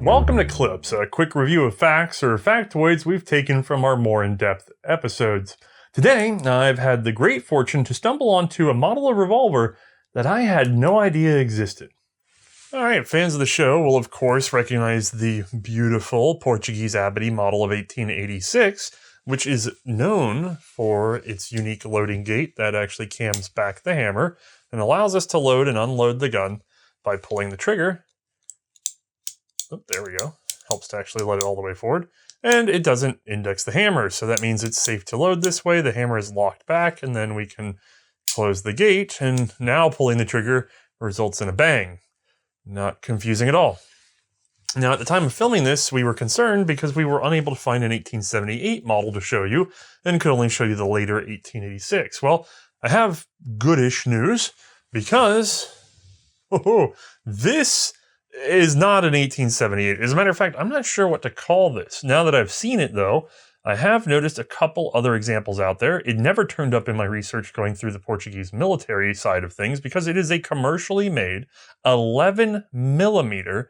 Welcome to Clips, a quick review of facts or factoids we've taken from our more in-depth episodes. Today, I've had the great fortune to stumble onto a model of Revolver that I had no idea existed. Alright, fans of the show will of course recognize the beautiful Portuguese Abadie model of 1886, which is known for its unique loading gate that actually cams back the hammer and allows us to load and unload the gun by pulling the trigger. Oh, there we go. Helps to actually let it all the way forward. And it doesn't index the hammer, so that means it's safe to load this way. The hammer is locked back, and then we can close the gate, and now pulling the trigger results in a bang. Not confusing at all. Now, at the time of filming this, we were concerned because we were unable to find an 1878 model to show you, and could only show you the later 1886. Well, I have goodish news, because this is not an 1878. As a matter of fact, I'm not sure what to call this. Now that I've seen it, though, I have noticed a couple other examples out there. It never turned up in my research going through the Portuguese military side of things because it is a commercially made 11mm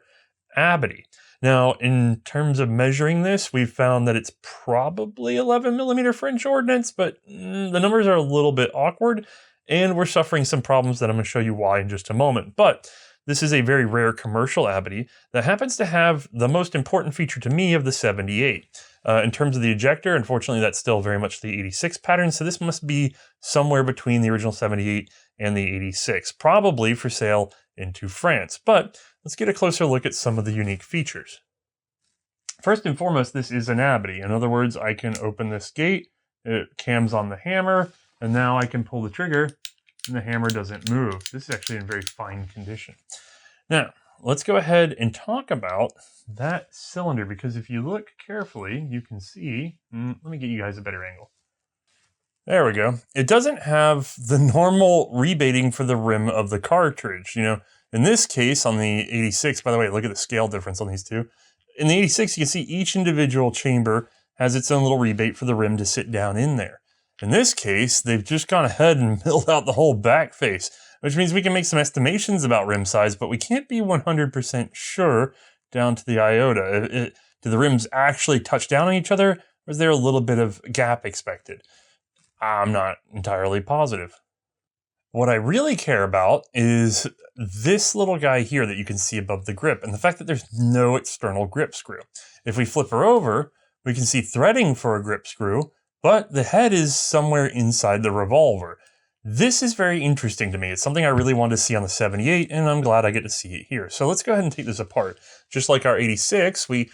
Abadie. Now, in terms of measuring this, we've found that it's probably 11mm French ordnance, but the numbers are a little bit awkward, and we're suffering some problems that I'm going to show you why in just a moment. But this is a very rare commercial Abadie that happens to have the most important feature to me of the 78. In terms of the ejector, unfortunately, that's still very much the 86 pattern, so this must be somewhere between the original 78 and the 86, probably for sale into France. But let's get a closer look at some of the unique features. First and foremost, this is an Abadie. In other words, I can open this gate, it cams on the hammer, and now I can pull the trigger, and the hammer doesn't move. This is actually in very fine condition. Now, let's go ahead and talk about that cylinder, because if you look carefully, you can see, let me get you guys a better angle. There we go. It doesn't have the normal rebating for the rim of the cartridge. You know, in this case, on the 86, by the way, look at the scale difference on these two. In the 86, you can see each individual chamber has its own little rebate for the rim to sit down in there. In this case, they've just gone ahead and milled out the whole back face, which means we can make some estimations about rim size, but we can't be 100% sure down to the iota. Do the rims actually touch down on each other, or is there a little bit of gap expected? I'm not entirely positive. What I really care about is this little guy here that you can see above the grip, and the fact that there's no external grip screw. If we flip her over, we can see threading for a grip screw, but the head is somewhere inside the Revolver. This is very interesting to me. It's something I really wanted to see on the 78, and I'm glad I get to see it here. So let's go ahead and take this apart. Just like our 86, we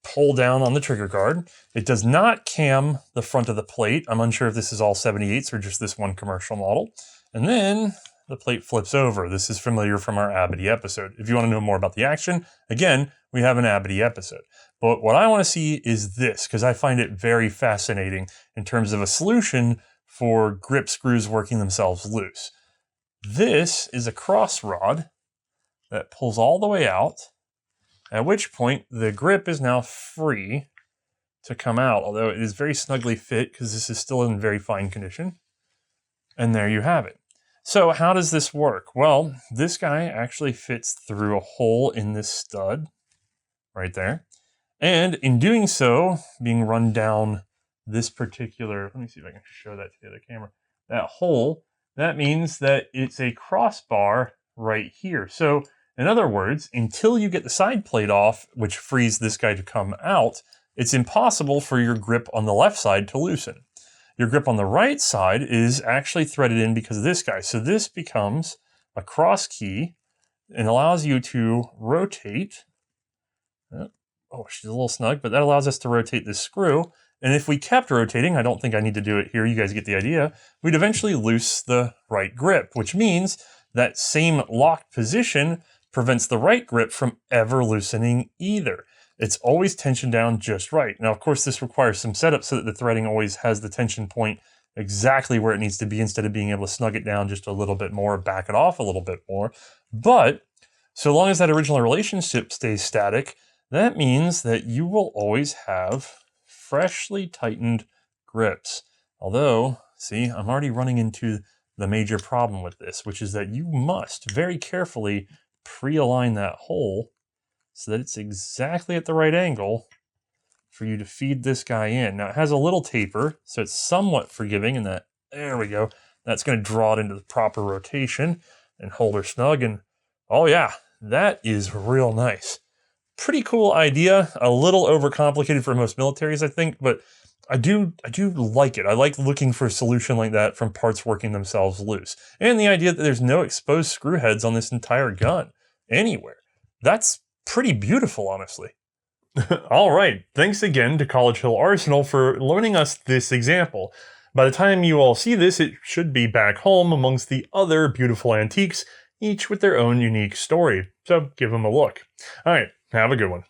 pull down on the trigger guard. It does not cam the front of the plate. I'm unsure if this is all 78s or just this one commercial model. And then the plate flips over. This is familiar from our Abadie episode. If you want to know more about the action, again, we have an Abadie episode. But what I want to see is this, because I find it very fascinating in terms of a solution for grip screws working themselves loose. This is a cross rod that pulls all the way out, at which point the grip is now free to come out, although it is very snugly fit because this is still in very fine condition. And there you have it. So how does this work? Well, this guy actually fits through a hole in this stud right there. And in doing so, being run down this particular, let me see if I can show that to the other camera, that hole, that means that it's a crossbar right here. So in other words, until you get the side plate off, which frees this guy to come out, it's impossible for your grip on the left side to loosen. Your grip on the right side is actually threaded in because of this guy. So this becomes a cross key and allows you to rotate. Oh, she's a little snug, but that allows us to rotate this screw. And if we kept rotating, I don't think I need to do it here, you guys get the idea, we'd eventually loose the right grip, which means that same locked position prevents the right grip from ever loosening either. It's always tensioned down just right. Now, of course, this requires some setup so that the threading always has the tension point exactly where it needs to be instead of being able to snug it down just a little bit more, back it off a little bit more. But so long as that original relationship stays static, that means that you will always have freshly tightened grips. Although, see, I'm already running into the major problem with this, which is that you must very carefully pre-align that hole so that it's exactly at the right angle for you to feed this guy in. Now it has a little taper, so it's somewhat forgiving in that, there we go. That's gonna draw it into the proper rotation and hold her snug, and oh yeah, that is real nice. Pretty cool idea, a little overcomplicated for most militaries, I think, but I do like it. I like looking for a solution like that from parts working themselves loose. And the idea that there's no exposed screw heads on this entire gun anywhere. That's pretty beautiful, honestly. All right, thanks again to College Hill Arsenal for loaning us this example. By the time you all see this, it should be back home amongst the other beautiful antiques, each with their own unique story. So give them a look. All right, have a good one.